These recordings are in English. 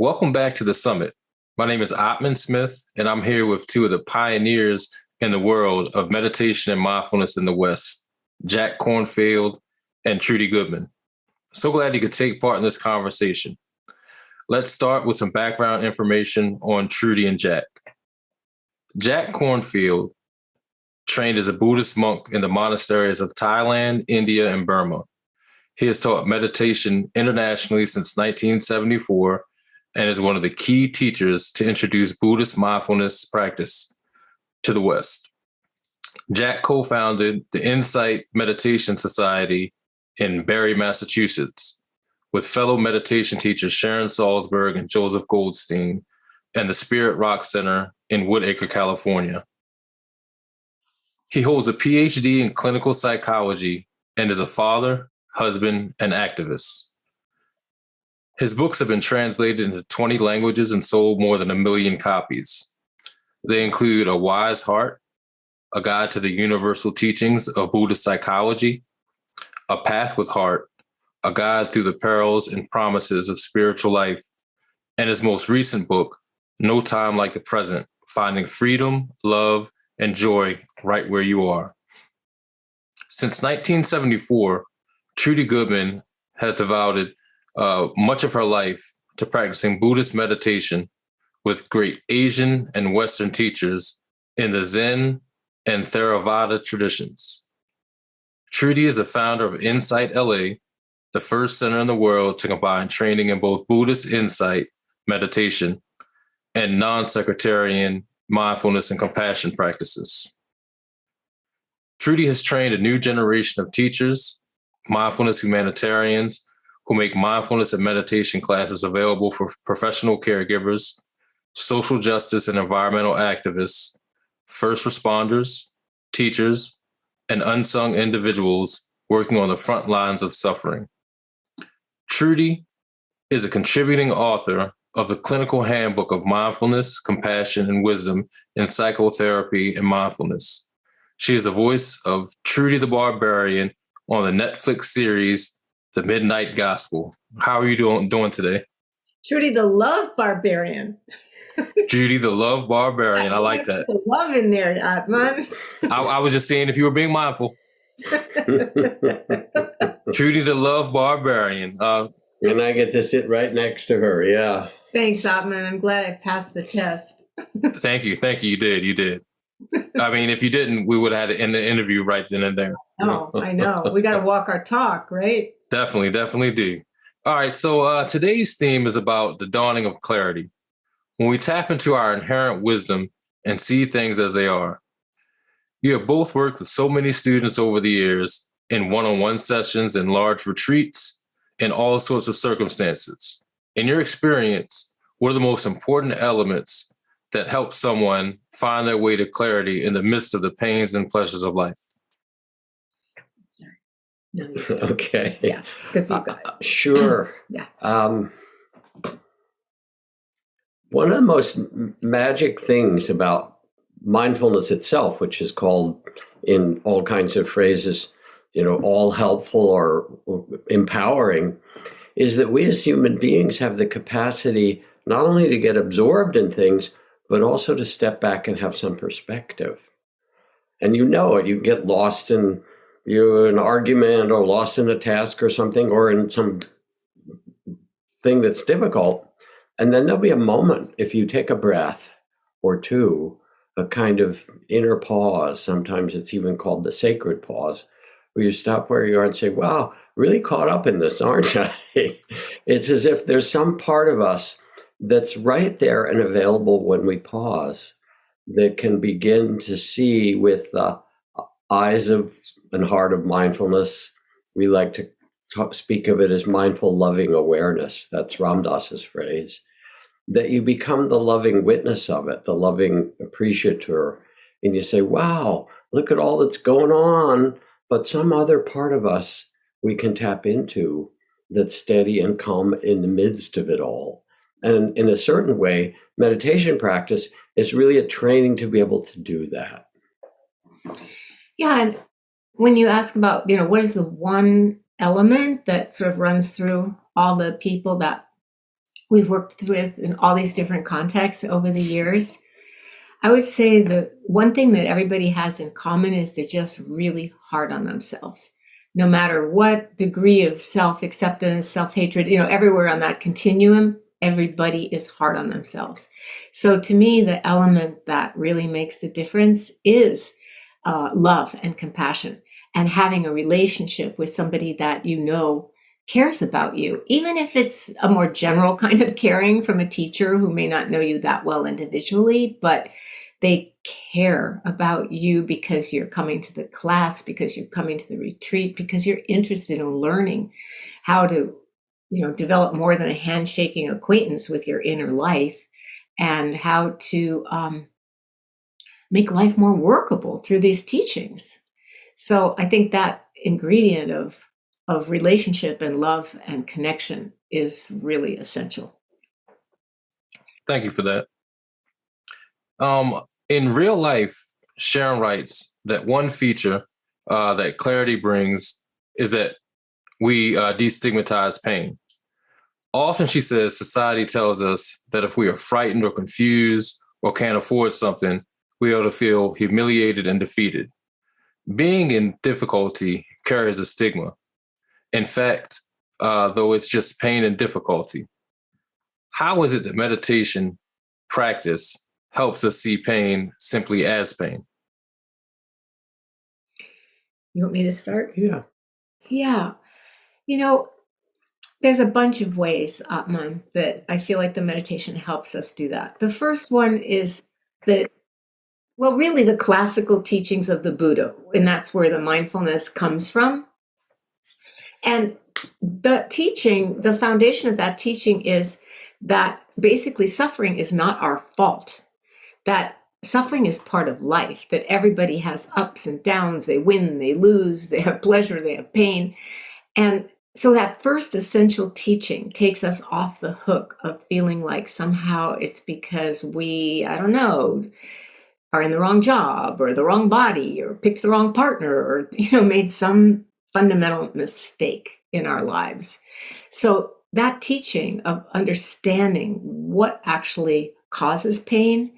Welcome back to the summit. My name is Ottman Smith, and I'm here with two of the pioneers in the world of meditation and mindfulness in the West, Jack Kornfield and Trudy Goodman. So glad you could take part in this conversation. Let's start with some background information on Trudy and Jack. Jack Kornfield trained as a Buddhist monk in the monasteries of Thailand, India, and Burma. He has taught meditation internationally since 1974 and is one of the key teachers to introduce Buddhist mindfulness practice to the West. Jack co-founded the Insight Meditation Society in Barre, Massachusetts, with fellow meditation teachers Sharon Salzberg and Joseph Goldstein, and the Spirit Rock Center in Woodacre, California. He holds a PhD in clinical psychology and is a father, husband, and activist. His books have been translated into 20 languages and sold more than 1 million copies. They include A Wise Heart, A Guide to the Universal Teachings of Buddhist Psychology, A Path with Heart, A Guide Through the Perils and Promises of Spiritual Life, and his most recent book, No Time Like the Present, Finding Freedom, Love, and Joy Right Where You Are. Since 1974, Trudy Goodman has devoted much of her life to practicing Buddhist meditation with great Asian and Western teachers in the Zen and Theravada traditions. Trudy is a founder of Insight LA, the first center in the world to combine training in both Buddhist insight, meditation, and non-sectarian mindfulness and compassion practices. Trudy has trained a new generation of teachers, mindfulness humanitarians, who make mindfulness and meditation classes available for professional caregivers, social justice and environmental activists, first responders, teachers, and unsung individuals working on the front lines of suffering. Trudy is a contributing author of the Clinical Handbook of Mindfulness, Compassion, and Wisdom in Psychotherapy and Mindfulness. She is the voice of Trudy the Barbarian on the Netflix series, The Midnight Gospel. How are you doing today? Trudy the Love Barbarian. Trudy the Love Barbarian. I like that. The love in there, Atman. I was just saying if you were being mindful. Trudy the Love Barbarian. And I get to sit right next to her, yeah. Thanks, Atman. I'm glad I passed the test. Thank you. You did. I mean, if you didn't, we would have had to end the interview right then and there. Oh, I know. We got to walk our talk, right? Definitely do. All right, so today's theme is about the dawning of clarity. When we tap into our inherent wisdom and see things as they are. You have both worked with so many students over the years in one-on-one sessions and large retreats in all sorts of circumstances. In your experience, what are the most important elements that help someone find their way to clarity in the midst of the pains and pleasures of life? No, okay. Yeah, because you got it. Sure. Yeah. One of the most magic things about mindfulness itself, which is called in all kinds of phrases, all helpful or empowering, is that we as human beings have the capacity not only to get absorbed in things, but also to step back and have some perspective. And you get lost in an argument or lost in a task or something, or in some thing that's difficult. And then there'll be a moment, if you take a breath or two, a kind of inner pause, sometimes it's even called the sacred pause, where you stop where you are and say, wow, really caught up in this, aren't I? It's as if there's some part of us that's right there and available when we pause, that can begin to see with the eyes of and heart of mindfulness. We like to speak of it as mindful loving awareness. That's Ram Dass's phrase. That you become the loving witness of it, the loving appreciator. And you say, wow, look at all that's going on. But some other part of us we can tap into that's steady and calm in the midst of it all. And in a certain way, meditation practice is really a training to be able to do that. Yeah, and when you ask about, what is the one element that sort of runs through all the people that we've worked with in all these different contexts over the years, I would say the one thing that everybody has in common is they're just really hard on themselves. No matter what degree of self-acceptance, self-hatred, everywhere on that continuum, everybody is hard on themselves. So to me, the element that really makes the difference is love and compassion, and having a relationship with somebody that cares about you, even if it's a more general kind of caring from a teacher who may not know you that well individually, but they care about you because you're coming to the class, because you're coming to the retreat, because you're interested in learning how to, develop more than a handshaking acquaintance with your inner life, and how to make life more workable through these teachings. So I think that ingredient of relationship and love and connection is really essential. Thank you for that. In real life, Sharon writes that one feature that clarity brings is that we destigmatize pain. Often, she says, society tells us that if we are frightened or confused or can't afford something, we ought to feel humiliated and defeated. Being in difficulty carries a stigma. In fact, though it's just pain and difficulty, how is it that meditation practice helps us see pain simply as pain? You want me to start? Yeah. Yeah. There's a bunch of ways, Atman, that I feel like the meditation helps us do that. The first one is really the classical teachings of the Buddha, and that's where the mindfulness comes from. And the foundation of that teaching is that basically suffering is not our fault, that suffering is part of life, that everybody has ups and downs, they win, they lose, they have pleasure, they have pain. And so that first essential teaching takes us off the hook of feeling like somehow it's because we, I don't know, are in the wrong job or the wrong body or picked the wrong partner or, made some fundamental mistake in our lives. So that teaching of understanding what actually causes pain,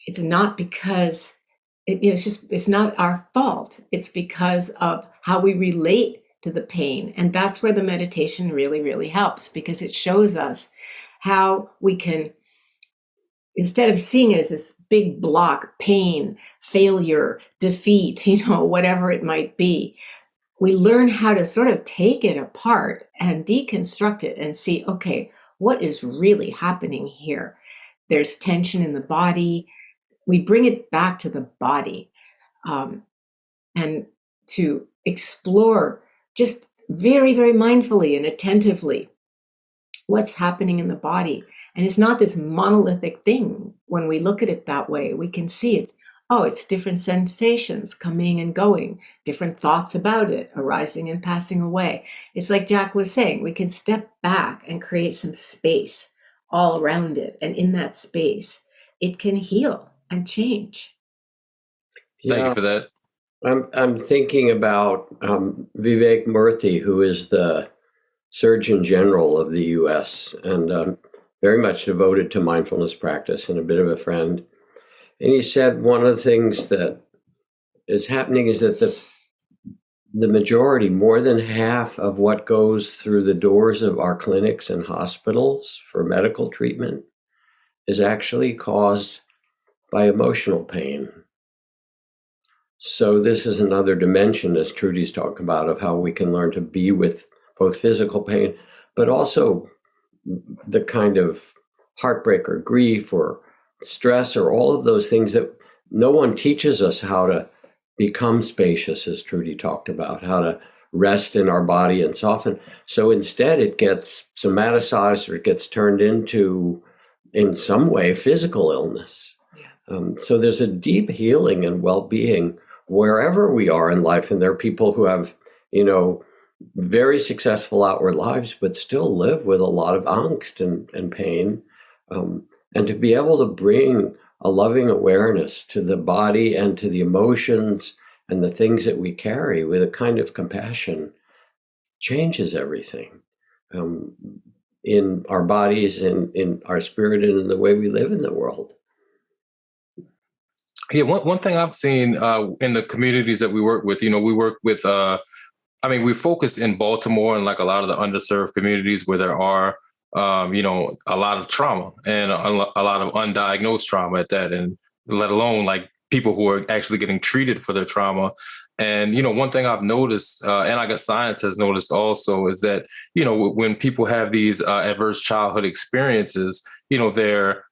it's not because it's not our fault. It's because of how we relate to the pain. And that's where the meditation really, really helps, because it shows us how we can, instead of seeing it as this big block, pain, failure, defeat, whatever it might be, we learn how to sort of take it apart and deconstruct it and see, okay, what is really happening here? There's tension in the body. We bring it back to the body, and to explore just very, very mindfully and attentively what's happening in the body. And it's not this monolithic thing. When we look at it that way, we can see it's different sensations coming and going, different thoughts about it arising and passing away. It's like Jack was saying, we can step back and create some space all around it. And in that space, it can heal and change. Thank you for that. I'm thinking about Vivek Murthy, who is the Surgeon General of the U.S. and very much devoted to mindfulness practice and a bit of a friend. And he said one of the things that is happening is that the majority, more than half of what goes through the doors of our clinics and hospitals for medical treatment is actually caused by emotional pain. So this is another dimension, as Trudy's talking about, of how we can learn to be with both physical pain, but also the kind of heartbreak or grief or stress or all of those things that no one teaches us how to become spacious, as Trudy talked about, how to rest in our body and soften. So instead it gets somaticized, or it gets turned into, in some way, physical illness. So there's a deep healing and well-being wherever we are in life. And there are people who have, very successful outward lives, but still live with a lot of angst and pain. And to be able to bring a loving awareness to the body and to the emotions and the things that we carry with a kind of compassion changes everything. in our bodies and in our spirit and in the way we live in the world. Yeah, one thing I've seen in the communities that we work with, we work with, we focused in Baltimore and like a lot of the underserved communities where there are, a lot of trauma and a lot of undiagnosed trauma at that, and let alone like people who are actually getting treated for their trauma. And, one thing I've noticed, and I guess science has noticed also, is that, when people have these adverse childhood experiences, their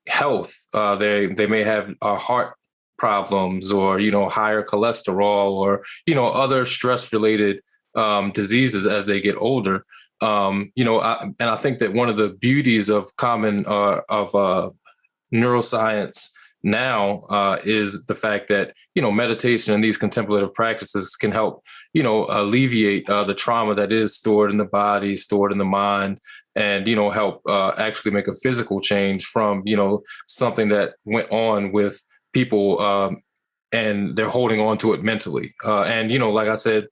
health, they may have heart problems or, higher cholesterol or, other stress related diseases as they get older. And I think that one of the beauties of neuroscience now is the fact that meditation and these contemplative practices can help alleviate the trauma that is stored in the body, stored in the mind, and help actually make a physical change from something that went on with people, and they're holding on to it mentally, and like I said,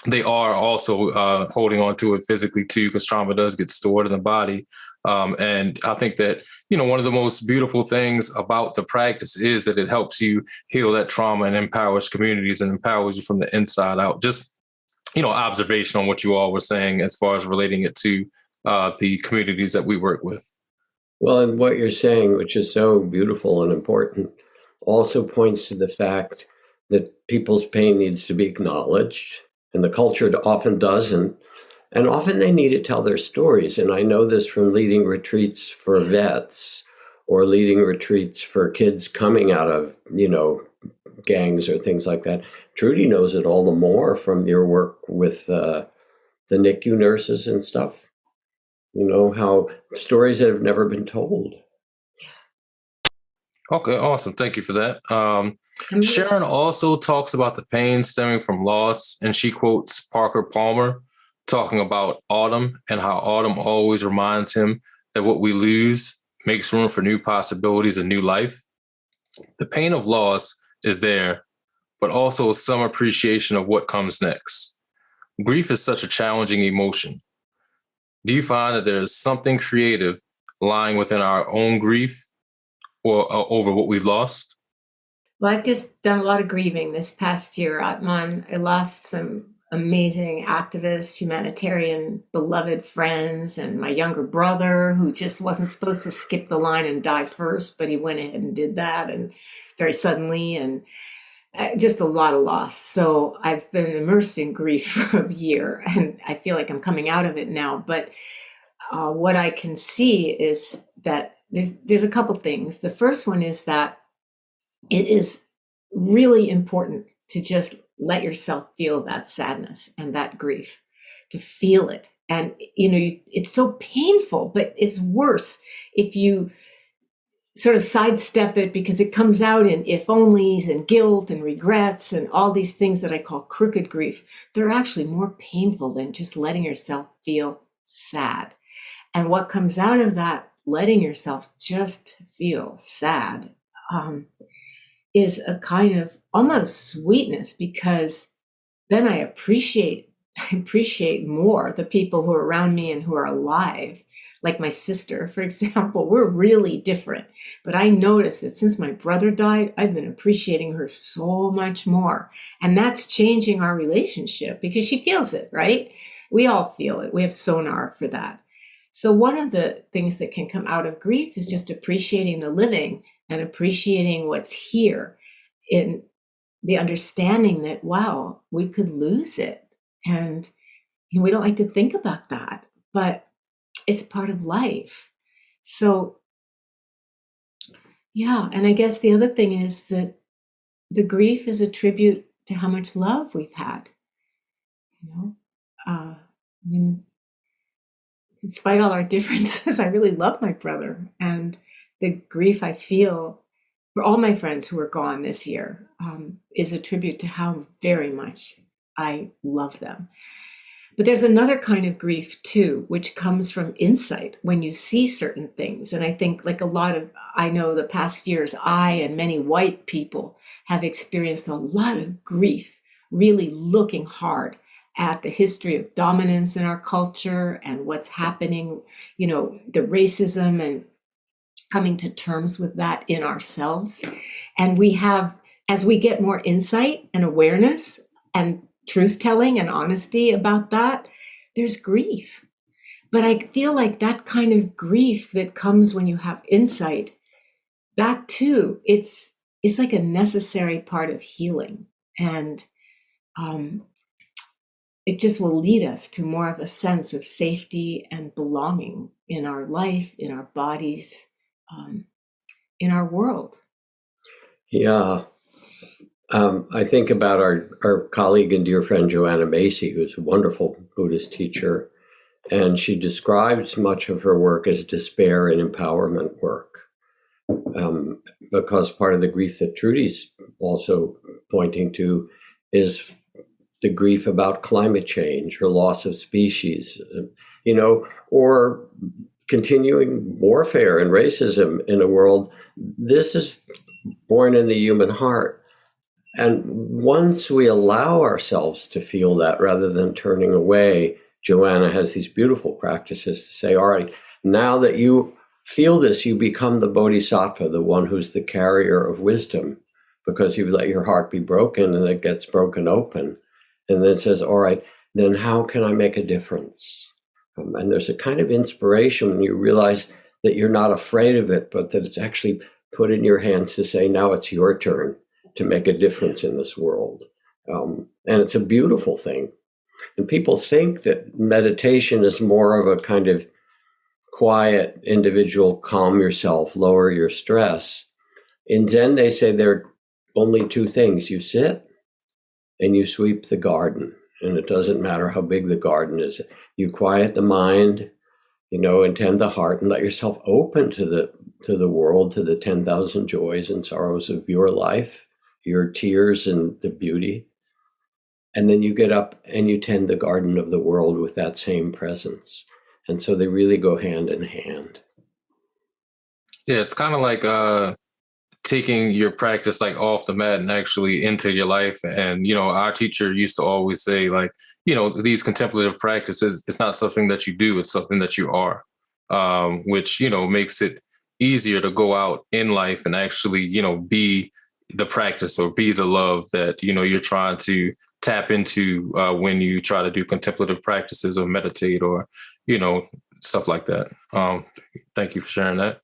they are also holding on to it physically too, because trauma does get stored in the body. And I think that, one of the most beautiful things about the practice is that it helps you heal that trauma and empowers communities and empowers you from the inside out. Just, observation on what you all were saying as far as relating it to the communities that we work with. Well, and what you're saying, which is so beautiful and important, also points to the fact that people's pain needs to be acknowledged, and the culture often doesn't. And often they need to tell their stories. And I know this from leading retreats for vets or leading retreats for kids coming out of, gangs or things like that. Trudy knows it all the more from your work with the NICU nurses and stuff. How stories that have never been told. Okay, awesome. Thank you for that. Sharon also talks about the pain stemming from loss, and she quotes Parker Palmer talking about autumn and how autumn always reminds him that what we lose makes room for new possibilities and new life. The pain of loss is there, but also some appreciation of what comes next. Grief is such a challenging emotion. Do you find that there's something creative lying within our own grief or over what we've lost? Well, I've just done a lot of grieving this past year, Atman. I lost some amazing activists, humanitarian, beloved friends, and my younger brother, who just wasn't supposed to skip the line and die first, but he went ahead and did that, and very suddenly, and just a lot of loss. So I've been immersed in grief for a year, and I feel like I'm coming out of it now. But what I can see is that there's a couple things. The first one is that it is really important to just let yourself feel that sadness and that grief, to feel it. And, it's so painful, but it's worse if you sort of sidestep it because it comes out in if onlys and guilt and regrets and all these things that I call crooked grief. They're actually more painful than just letting yourself feel sad. And what comes out of that, letting yourself just feel sad, is a kind of almost sweetness, because then I appreciate more the people who are around me and who are alive. Like my sister, for example, we're really different. But I noticed that since my brother died, I've been appreciating her so much more. And that's changing our relationship because she feels it, right? We all feel it. We have sonar for that. So one of the things that can come out of grief is just appreciating the living and appreciating what's here, in the understanding that, wow, we could lose it. And we don't like to think about that, but it's part of life. So, yeah. And I guess the other thing is that the grief is a tribute to how much love we've had. In spite of all our differences, I really love my brother, and the grief I feel for all my friends who are gone this year is a tribute to how very much I love them. But there's another kind of grief too, which comes from insight when you see certain things. And I think I know the past years, I and many white people have experienced a lot of grief, really looking hard at the history of dominance in our culture and what's happening, the racism, and coming to terms with that in ourselves. And as we get more insight and awareness and truth telling and honesty about that, there's grief. But I feel like that kind of grief that comes when you have insight, that too, it's like a necessary part of healing. And it just will lead us to more of a sense of safety and belonging in our life, in our bodies, in our world. Yeah. I think about our colleague and dear friend, Joanna Macy, who's a wonderful Buddhist teacher. And she describes much of her work as despair and empowerment work. Because part of the grief that Trudy's also pointing to is the grief about climate change or loss of species, or continuing warfare and racism in a world. This is born in the human heart. And once we allow ourselves to feel that rather than turning away, Joanna has these beautiful practices to say, all right, now that you feel this, you become the bodhisattva, the one who's the carrier of wisdom, because you've let your heart be broken and it gets broken open. And then it says, all right, then how can I make a difference? And there's a kind of inspiration when you realize that you're not afraid of it, but that it's actually put in your hands to say, now it's your turn to make a difference in this world. And it's a beautiful thing. And people think that meditation is more of a kind of quiet, individual, calm yourself, lower your stress. In Zen, they say there are only two things. You sit and you sweep the garden. And it doesn't matter how big the garden is. You quiet the mind, and tend the heart and let yourself open to the world, to the 10,000 joys and sorrows of your life, your tears and the beauty. And then you get up and you tend the garden of the world with that same presence. And so they really go hand in hand. Yeah, it's kind of like taking your practice like off the mat and actually into your life. And, our teacher used to always say, like, these contemplative practices, it's not something that you do, it's something that you are, which, makes it easier to go out in life and actually, be the practice or be the love that, you're trying to tap into when you try to do contemplative practices or meditate or, stuff like that. Thank you for sharing that.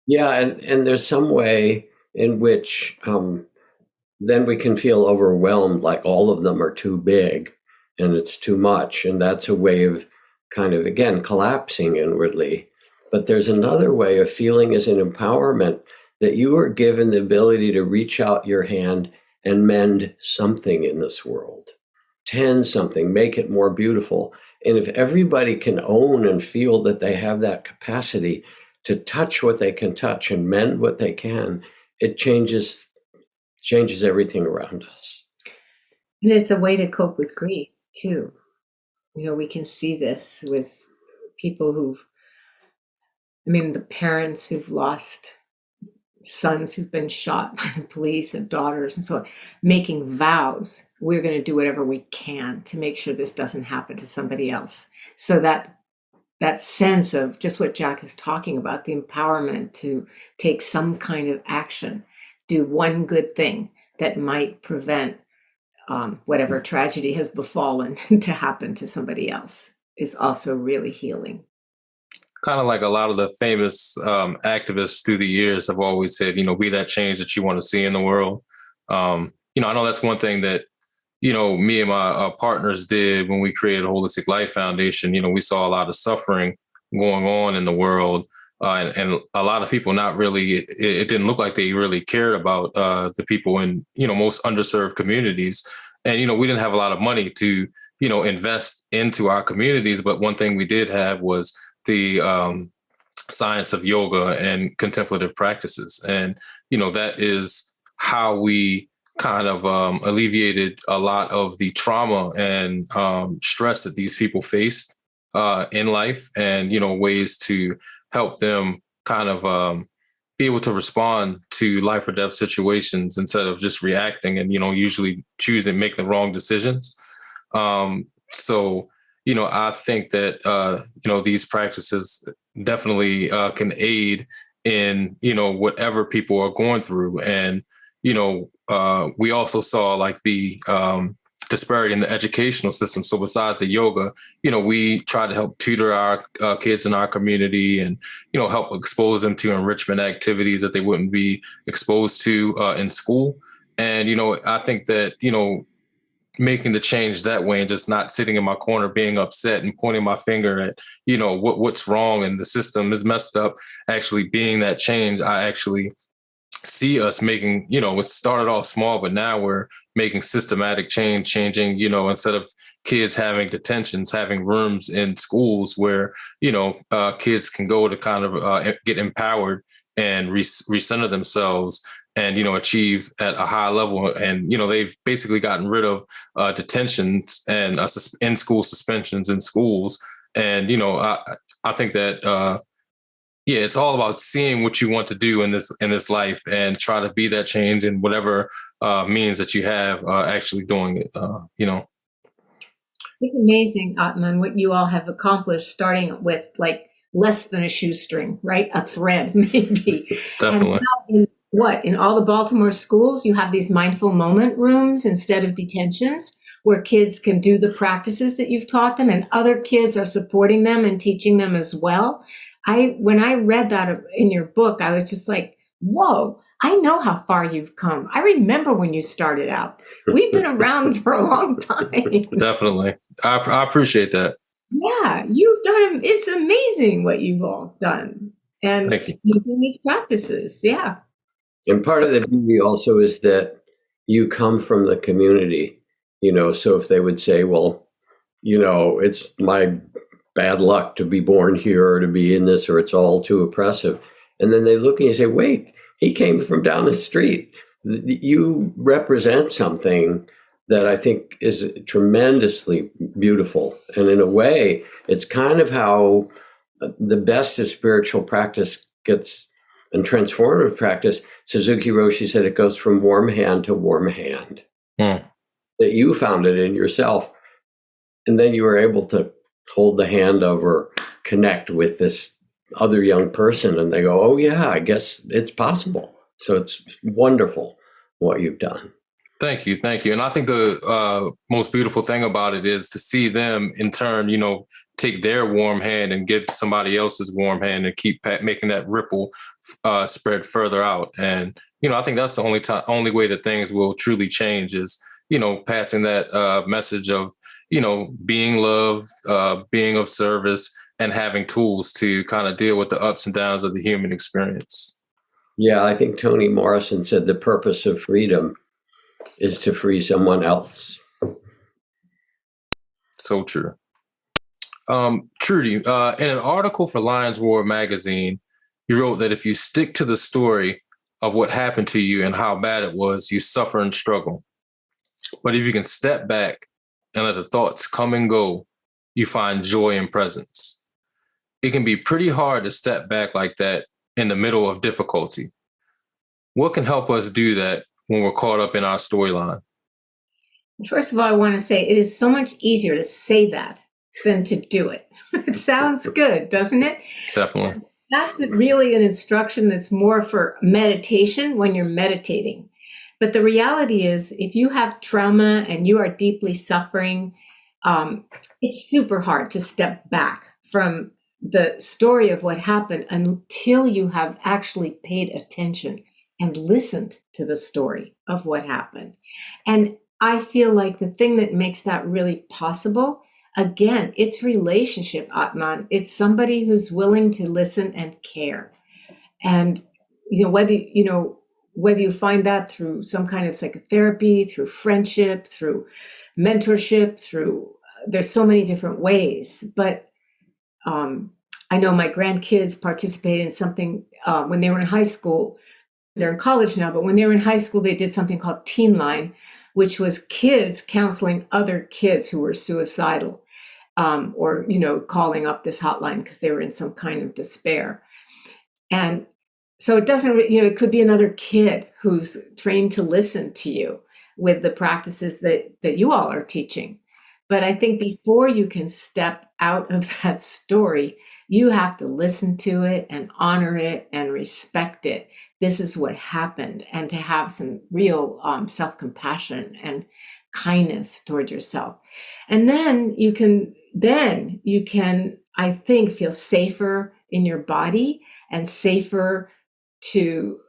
Yeah. And there's some way in which then we can feel overwhelmed, like all of them are too big and it's too much. And that's a way of kind of, again, collapsing inwardly. But there's another way of feeling as an empowerment that you are given the ability to reach out your hand and mend something in this world, tend something, make it more beautiful. And if everybody can own and feel that they have that capacity to touch what they can touch and mend what they can, it changes everything around us. And it's a way to cope with grief too. We can see this with people the parents who've lost sons who've been shot by the police and daughters and so on, making vows, we're going to do whatever we can to make sure this doesn't happen to somebody else. So that sense of just what Jack is talking about, the empowerment to take some kind of action, do one good thing that might prevent whatever tragedy has befallen to happen to somebody else, is also really healing. Kind of like a lot of the famous activists through the years have always said, be that change that you want to see in the world. I know that's one thing that, me and my partners did when we created Holistic Life Foundation. We saw a lot of suffering going on in the world. And a lot of people not really, it didn't look like they really cared about the people in, most underserved communities. And, we didn't have a lot of money to, invest into our communities. But one thing we did have was the science of yoga and contemplative practices. And, that is how we kind of alleviated a lot of the trauma and stress that these people faced in life, and, ways to help them kind of be able to respond to life or death situations instead of just reacting and, usually choosing, make the wrong decisions. So, I think that, these practices definitely can aid in, whatever people are going through. And, we also saw like the disparity in the educational system. So besides the yoga, we try to help tutor our kids in our community and, help expose them to enrichment activities that they wouldn't be exposed to in school. And, I think that, making the change that way and just not sitting in my corner being upset and pointing my finger at what's wrong and the system is messed up, actually being that change, I actually see us making, it started off small, but now we're making systematic changing, instead of kids having detentions, having rooms in schools where, kids can go to kind of get empowered and recenter themselves and, achieve at a high level. And, they've basically gotten rid of detentions and in-school suspensions in schools. And, I think that, yeah, it's all about seeing what you want to do in this life and try to be that change in whatever means that you have actually doing it. It's amazing, Atman, what you all have accomplished, starting with like less than a shoestring, right? A thread, maybe. Definitely. And now in all the Baltimore schools, you have these mindful moment rooms instead of detentions where kids can do the practices that you've taught them and other kids are supporting them and teaching them as well. When I read that in your book, I was just like, whoa, I know how far you've come. I remember when you started out. We've been around for a long time. Definitely. I appreciate that. Yeah, you've done, it's amazing what you've all done. And Thank you. using these practices. Yeah. And part of the beauty also is that you come from the community, so if they would say, well, it's my bad luck to be born here or to be in this, or it's all too oppressive. And then they look and you say, wait, he came from down the street. You represent something that I think is tremendously beautiful. And in a way, it's kind of how the best of spiritual practice gets, and transformative practice. Suzuki Roshi said it goes from warm hand to warm hand. That you found it in yourself. And then you were able to hold the hand over, connect with this other young person, and they go, oh yeah, I guess it's possible. So it's wonderful what you've done. Thank you. And I think the most beautiful thing about it is to see them in turn, take their warm hand and give somebody else's warm hand and keep making that ripple spread further out. And, I think that's the only way that things will truly change is, passing that message of, being love, being of service, and having tools to kind of deal with the ups and downs of the human experience. Yeah, I think Toni Morrison said the purpose of freedom is to free someone else. So true. Trudy, in an article for Lions Roar magazine, you wrote that if you stick to the story of what happened to you and how bad it was, you suffer and struggle. But if you can step back and let the thoughts come and go, you find joy and presence. It can be pretty hard to step back like that in the middle of difficulty. What can help us do that when we're caught up in our storyline? First of all, I want to say it is so much easier to say that than to do it. It sounds good, doesn't it? Definitely. That's really an instruction that's more for meditation when you're meditating. But the reality is, if you have trauma and you are deeply suffering, it's super hard to step back from the story of what happened until you have actually paid attention and listened to the story of what happened. And I feel like the thing that makes that really possible, again, it's relationship, Atman. It's somebody who's willing to listen and care. And, whether you find that through some kind of psychotherapy, through friendship, through mentorship, there's so many different ways. But I know my grandkids participated in something when they were in high school. They're in college now, but when they were in high school, they did something called Teen Line, which was kids counseling other kids who were suicidal, or, calling up this hotline because they were in some kind of despair. And so it doesn't, it could be another kid who's trained to listen to you with the practices that you all are teaching. But I think before you can step out of that story, you have to listen to it and honor it and respect it. This is what happened, and to have some real self-compassion and kindness towards yourself. And then you can, I think, feel safer in your body and safer to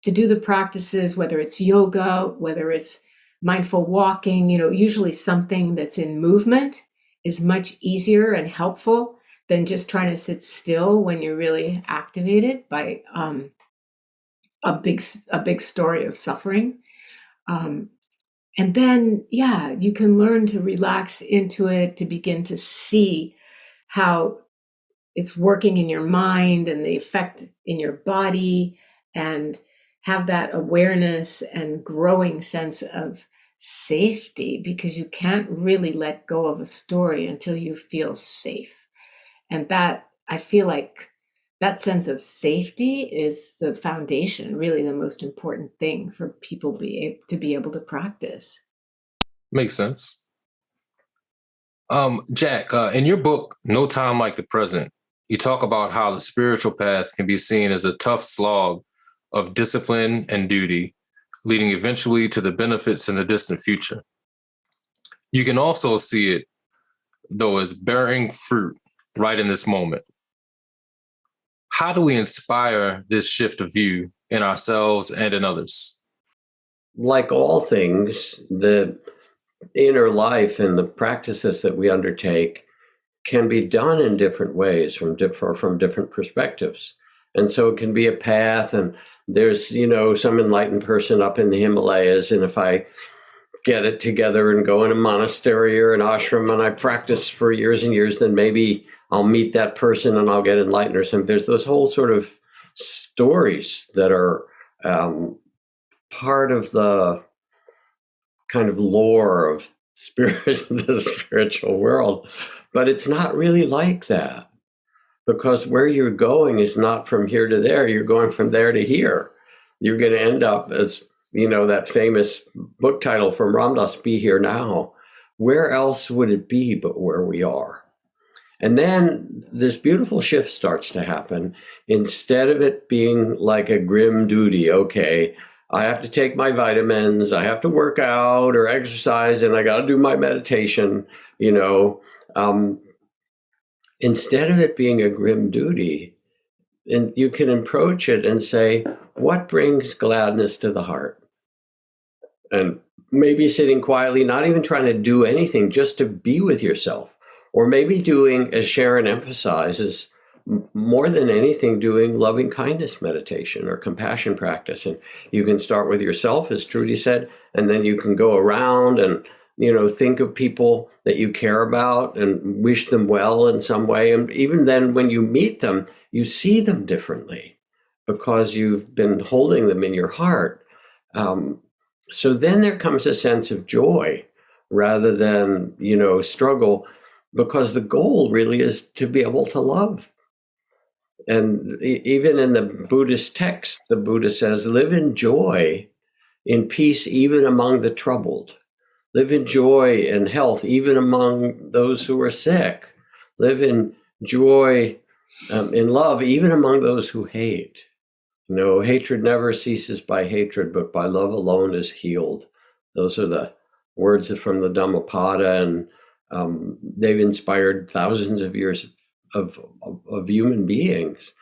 do the practices, whether it's yoga, whether it's mindful walking. Usually something that's in movement is much easier and helpful than just trying to sit still when you're really activated by a big story of suffering. And then, yeah, you can learn to relax into it, to begin to see how it's working in your mind and the effect in your body, and have that awareness and growing sense of safety, because you can't really let go of a story until you feel safe. And that, I feel like that sense of safety is the foundation, really the most important thing for people to be able to practice. Makes sense. Jack, in your book, No Time Like the Present, you talk about how the spiritual path can be seen as a tough slog of discipline and duty, leading eventually to the benefits in the distant future. You can also see it, though, as bearing fruit right in this moment. How do we inspire this shift of view in ourselves and in others? Like all things, the inner life and the practices that we undertake can be done in different ways from different perspectives. And so it can be a path, and there's, some enlightened person up in the Himalayas, and if I get it together and go in a monastery or an ashram and I practice for years and years, then maybe I'll meet that person and I'll get enlightened or something. There's those whole sort of stories that are part of the kind of lore of the spiritual world. But it's not really like that, because where you're going is not from here to there. You're going from there to here. You're going to end up as, that famous book title from Ram Dass, Be Here Now. Where else would it be but where we are? And then this beautiful shift starts to happen. Instead of it being like a grim duty, okay, I have to take my vitamins, I have to work out or exercise, and I got to do my meditation, instead of it being a grim duty, and you can approach it and say, what brings gladness to the heart? And maybe sitting quietly, not even trying to do anything, just to be with yourself. Or maybe doing, as Sharon emphasizes, more than anything, doing loving kindness meditation or compassion practice. And you can start with yourself, as Trudy said, and then you can go around and, think of people that you care about and wish them well in some way. And even then, when you meet them, you see them differently because you've been holding them in your heart. So then there comes a sense of joy rather than, struggle, because the goal really is to be able to love. And even in the Buddhist text, the Buddha says, live in joy, in peace, even among the troubled. Live in joy and health, even among those who are sick. Live in joy, in love, even among those who hate. Hatred never ceases by hatred, but by love alone is healed. Those are the words from the Dhammapada, and they've inspired thousands of years of human beings.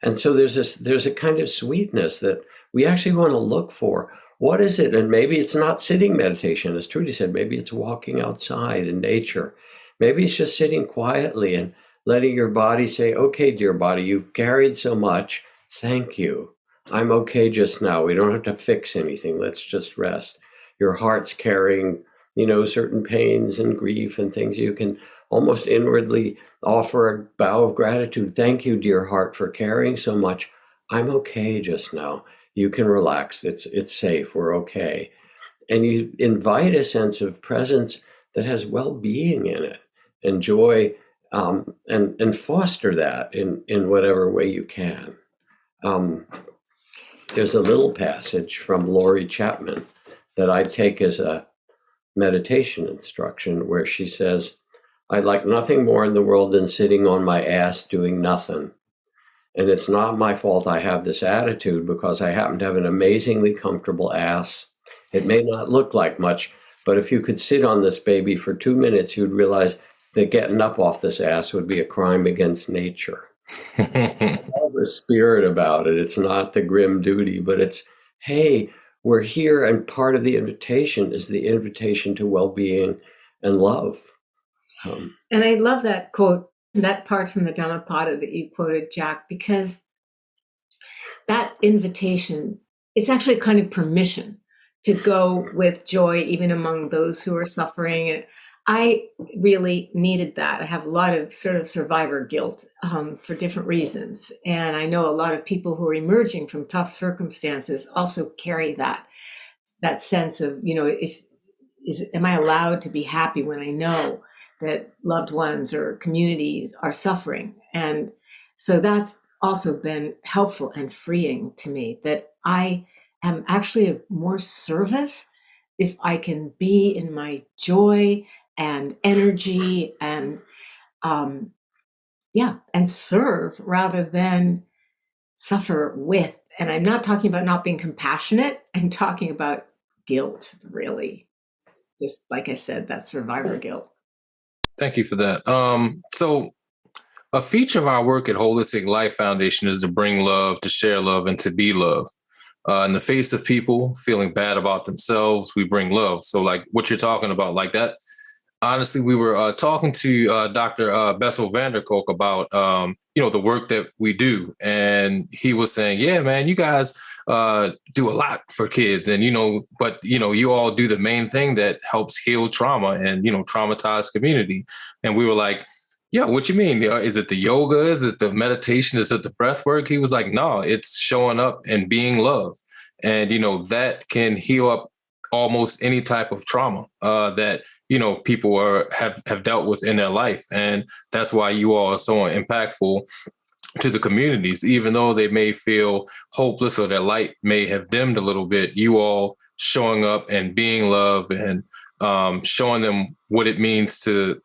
And so there's a kind of sweetness that we actually want to look for. What is it? And maybe it's not sitting meditation, as Trudy said. Maybe it's walking outside in nature. Maybe it's just sitting quietly and letting your body say, okay, dear body, you've carried so much. Thank you. I'm okay just now. We don't have to fix anything. Let's just rest. Your heart's carrying, certain pains and grief and things. You can almost inwardly offer a bow of gratitude. Thank you, dear heart, for carrying so much. I'm okay just now. You can relax. It's safe. We're okay. And you invite a sense of presence that has well-being in it and joy, and foster that in whatever way you can. There's a little passage from Laurie Chapman that I take as a meditation instruction where she says, "I'd like nothing more in the world than sitting on my ass doing nothing. And it's not my fault I have this attitude because I happen to have an amazingly comfortable ass. It may not look like much, but if you could sit on this baby for 2 minutes, you'd realize that getting up off this ass would be a crime against nature." All the spirit about it. It's not the grim duty, but it's, hey, we're here, and part of the invitation is the invitation to well-being and love. And I love that quote, that part from the Dhammapada that you quoted, Jack, because that invitation is actually a kind of permission to go with joy, even among those who are suffering. I really needed that. I have a lot of sort of survivor guilt for different reasons. And I know a lot of people who are emerging from tough circumstances also carry that sense of, am I allowed to be happy when I know that loved ones or communities are suffering? And so that's also been helpful and freeing to me, that I am actually of more service if I can be in my joy and energy and and serve rather than suffer with. And I'm not talking about not being compassionate. I'm talking about guilt, really. Just like I said, that survivor guilt. Thank you for that. So a feature of our work at Holistic Life Foundation is to bring love, to share love, and to be love. In the face of people feeling bad about themselves, we bring love. So like what you're talking about, like that, honestly, we were talking to Dr. Bessel van der Kolk about, the work that we do. And he was saying, yeah, man, you guys do a lot for kids. And, but you all do the main thing that helps heal trauma and, traumatized community. And we were like, yeah, what you mean? Is it the yoga? Is it the meditation? Is it the breath work? He was like, no, it's showing up and being love. And, that can heal up almost any type of trauma that, people have dealt with in their life. And that's why you all are so impactful to the communities, even though they may feel hopeless or their light may have dimmed a little bit. You all showing up and being love and showing them what it means to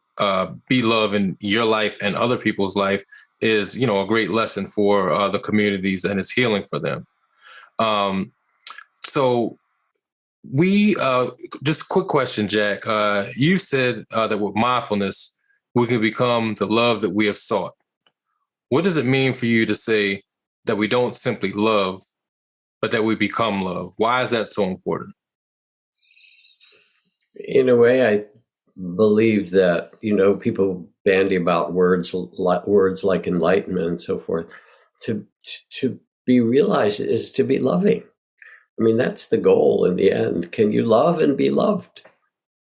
be love in your life and other people's life is, a great lesson for the communities, and it's healing for them. So we just quick question, Jack. You said that with mindfulness, we can become the love that we have sought. What does it mean for you to say that we don't simply love, but that we become love? Why is that so important? In a way, I believe that, people bandy about words like enlightenment and so forth. To be realized is to be loving. I mean, that's the goal in the end. Can you love and be loved?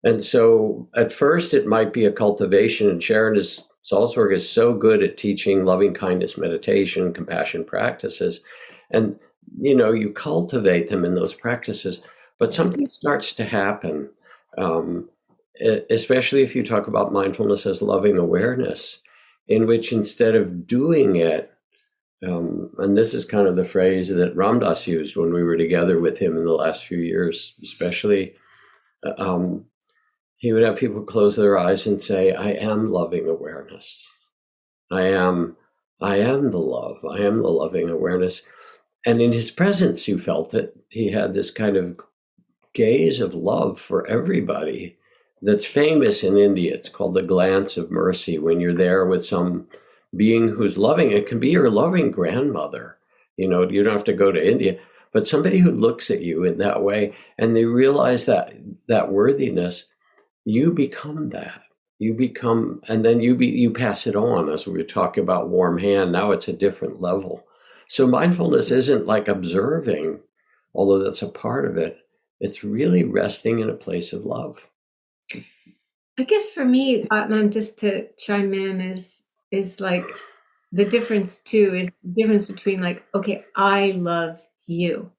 And so at first it might be a cultivation, and Sharon Salzberg is so good at teaching loving kindness meditation, compassion practices. And, you cultivate them in those practices, but something starts to happen, especially if you talk about mindfulness as loving awareness, in which instead of doing it, and this is kind of the phrase that Ram Dass used when we were together with him in the last few years, especially, he would have people close their eyes and say, I am loving awareness. I am the love. I am the loving awareness. And in his presence, you felt it. He had this kind of gaze of love for everybody that's famous in India. It's called the glance of mercy. When you're there with some being who's loving, it can be your loving grandmother. You don't have to go to India, but somebody who looks at you in that way, and they realize that worthiness, you become that. You become, and then you pass it on. As we were talking about warm hand, now it's a different level. So mindfulness isn't like observing, although that's a part of it. It's really resting in a place of love. I guess for me, Atman, just to chime in, is like the difference too, is the difference between like, okay, I love you.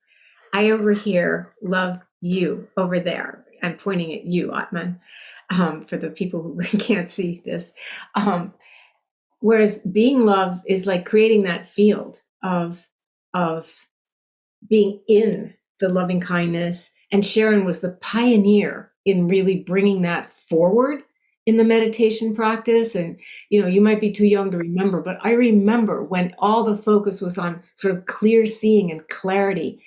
I over here love you over there. I'm pointing at you, Atman, for the people who can't see this. Whereas being love is like creating that field of being in the loving kindness. And Sharon was the pioneer in really bringing that forward in the meditation practice. And, you might be too young to remember, but I remember when all the focus was on sort of clear seeing and clarity,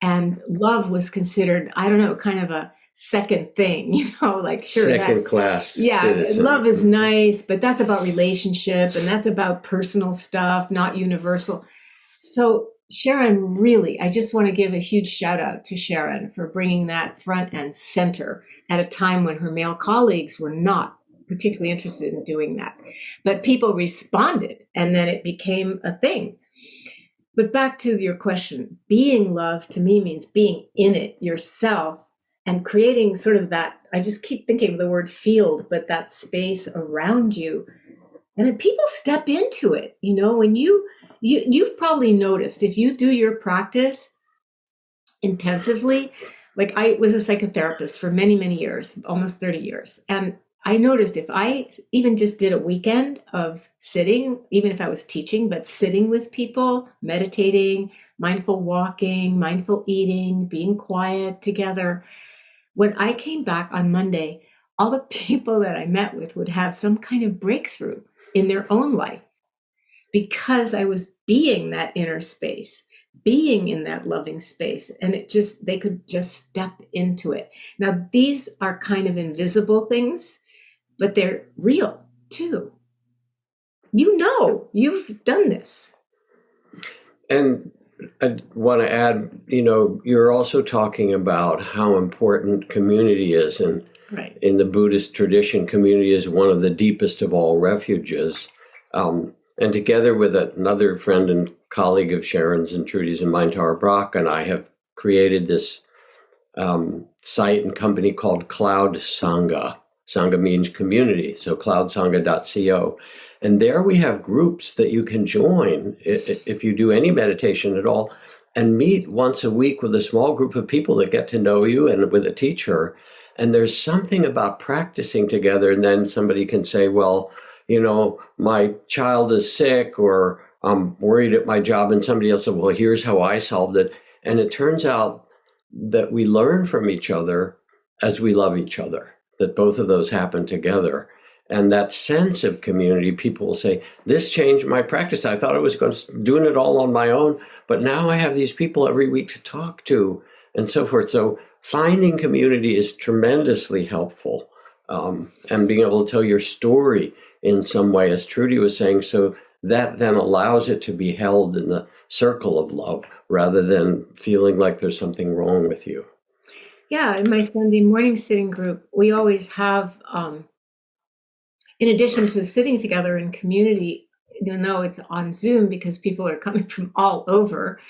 and love was considered, I don't know, kind of a second thing, like, sure, second class citizen. Love is nice, but that's about relationship and that's about personal stuff, not universal. So Sharon, really, I just want to give a huge shout out to Sharon for bringing that front and center at a time when her male colleagues were not particularly interested in doing that. But people responded, and then it became a thing. But back to your question, being love to me means being in it yourself and creating sort of that, I just keep thinking of the word field, but that space around you. And then people step into it. When you've probably noticed, if you do your practice intensively, like I was a psychotherapist for many, many years, almost 30 years. And I noticed if I even just did a weekend of sitting, even if I was teaching, but sitting with people, meditating, mindful walking, mindful eating, being quiet together, when I came back on Monday, all the people that I met with would have some kind of breakthrough in their own life because I was being that inner space, being in that loving space, and they could just step into it. Now, these are kind of invisible things, but they're real too. You've done this. And I want to add, you're also talking about how important community is. And right. In the Buddhist tradition, community is one of the deepest of all refuges. And together with another friend and colleague of Sharon's and Trudy's and mine, Tara Brock, and I have created this site and company called Cloud Sangha. Sangha means community, so cloudsangha.co. And there we have groups that you can join if you do any meditation at all, and meet once a week with a small group of people that get to know you and with a teacher. And there's something about practicing together, and then somebody can say, well, my child is sick, or I'm worried at my job, and somebody else said, well, here's how I solved it. And it turns out that we learn from each other as we love each other, that both of those happen together. And that sense of community, people will say, this changed my practice. I thought I was doing it all on my own, but now I have these people every week to talk to, and so forth. So finding community is tremendously helpful. And being able to tell your story in some way, as Trudy was saying, so that then allows it to be held in the circle of love rather than feeling like there's something wrong with you. Yeah, in my Sunday morning sitting group, we always have, in addition to sitting together in community, even though it's on Zoom because people are coming from all over,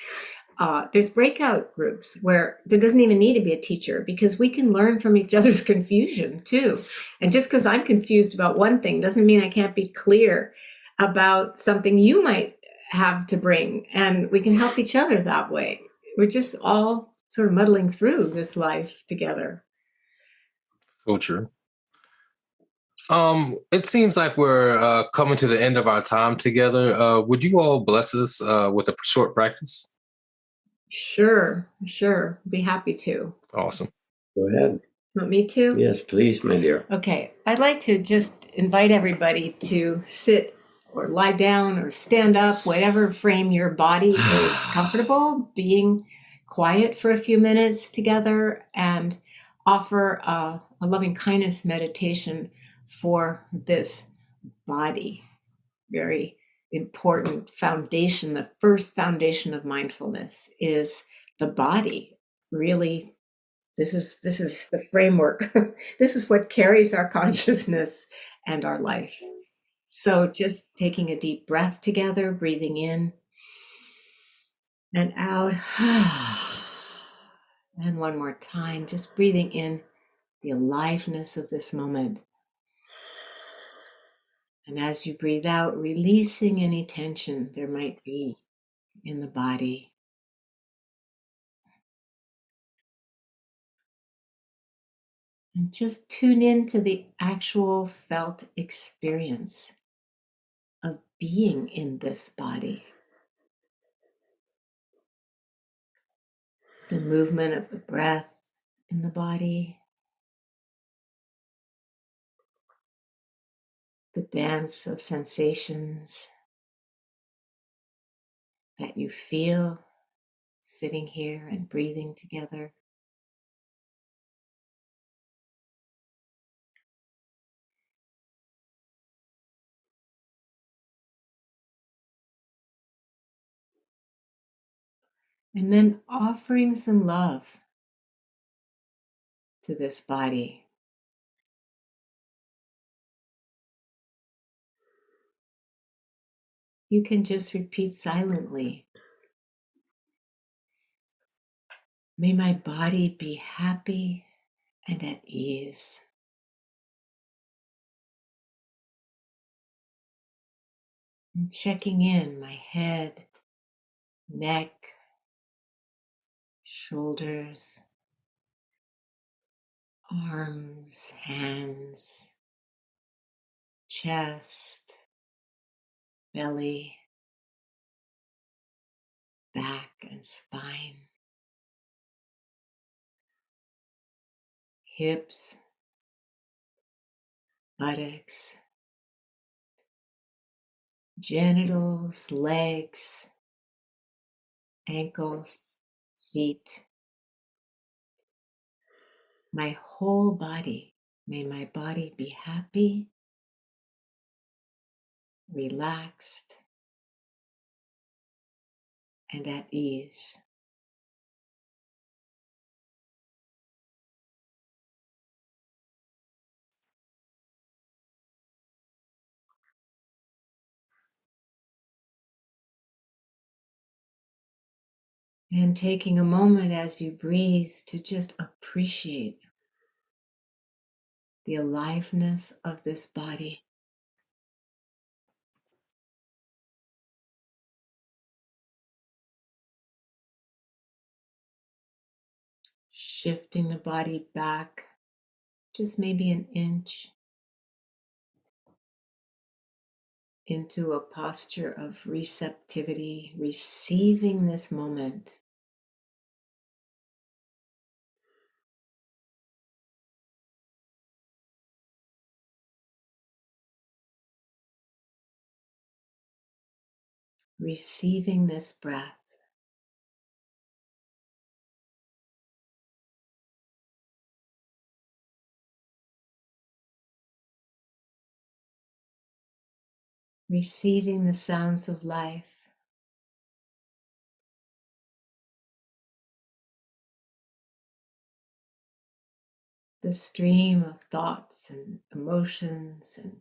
there's breakout groups where there doesn't even need to be a teacher because we can learn from each other's confusion too. And just because I'm confused about one thing doesn't mean I can't be clear about something you might have to bring. And we can help each other that way. We're just all sort of muddling through this life together. So true. It seems like we're coming to the end of our time together. Would you all bless us with a short practice? Sure. Be happy to. Awesome. Go ahead. Want me to? Yes, please, my dear. Okay. I'd like to just invite everybody to sit or lie down or stand up, whatever frame your body is comfortable, being quiet for a few minutes together, and offer a loving kindness meditation for this body. Very important foundation. The first foundation of mindfulness is the body. Really, this is the framework. This is what carries our consciousness and our life. So just taking a deep breath together, breathing in and out. And one more time, just breathing in the aliveness of this moment. And as you breathe out, releasing any tension there might be in the body. And just tune in to the actual felt experience of being in this body. The movement of the breath in the body, the dance of sensations that you feel sitting here and breathing together. And then offering some love to this body. You can just repeat silently. May my body be happy and at ease. And checking in my head, neck, shoulders, arms, hands, chest, belly, back and spine, hips, buttocks, genitals, legs, ankles, feet, my whole body. May my body be happy, relaxed, and at ease. And taking a moment as you breathe to just appreciate the aliveness of this body. Shifting the body back just maybe an inch into a posture of receptivity, receiving this moment. Receiving this breath. Receiving the sounds of life. The stream of thoughts and emotions, and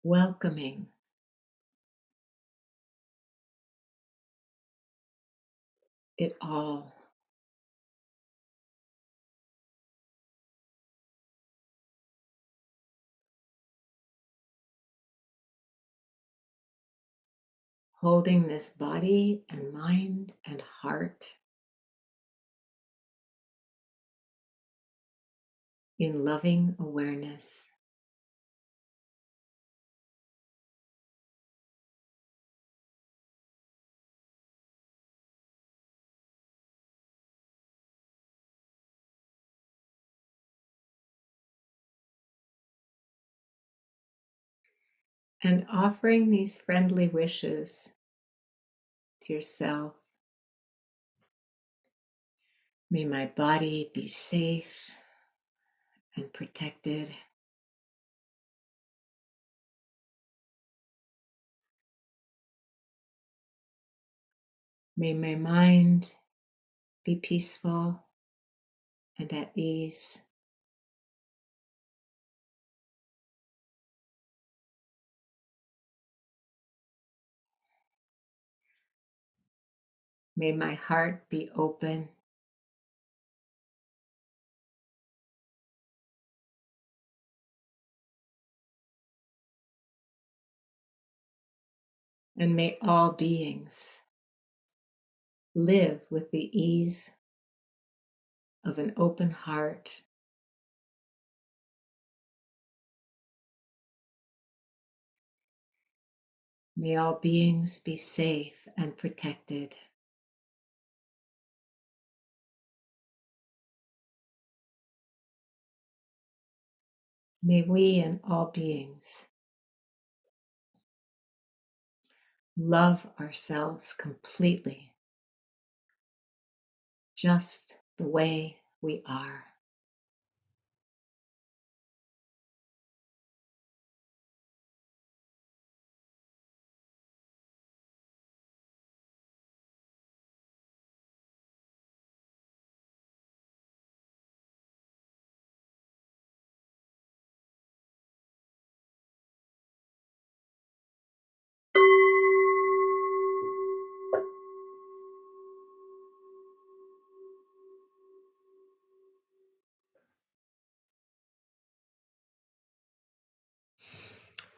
welcoming it all. Holding this body and mind and heart in loving awareness. And offering these friendly wishes to yourself. May my body be safe and protected. May my mind be peaceful and at ease. May my heart be open. And may all beings live with the ease of an open heart. May all beings be safe and protected. May we and all beings love ourselves completely, just the way we are.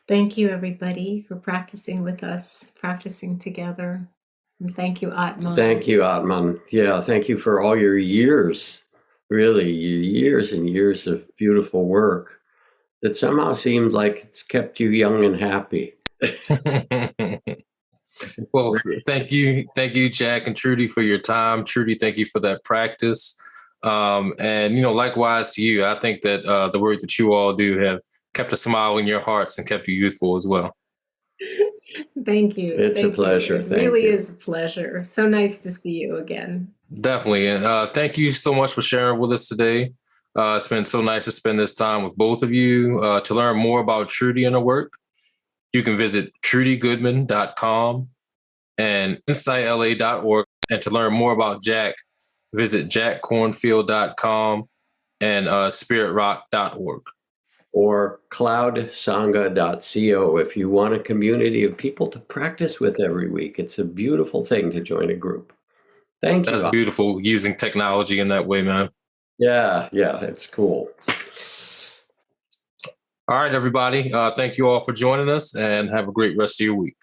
Thank you, everybody, for practicing with us, practicing together. And thank you, Atman. Thank you, Atman. Yeah, thank you for all your years, really, your years and years of beautiful work that somehow seemed like it's kept you young and happy. Well, thank you, Jack and Trudy, for your time. Trudy, thank you for that practice. And likewise to you. I think that the work that you all do have kept a smile in your hearts and kept you youthful as well. Thank you. It's a pleasure. It really is a pleasure. So nice to see you again. Definitely. And thank you so much for sharing with us today. It's been so nice to spend this time with both of you. To learn more about Trudy and her work, you can visit trudygoodman.com and insightla.org. And to learn more about Jack, visit jackkornfield.com and spiritrock.org. Or cloudsangha.co if you want a community of people to practice with every week. It's a beautiful thing to join a group. Thank you. That's beautiful, using technology in that way, man. Yeah, it's cool. All right, everybody. Thank you all for joining us, and have a great rest of your week.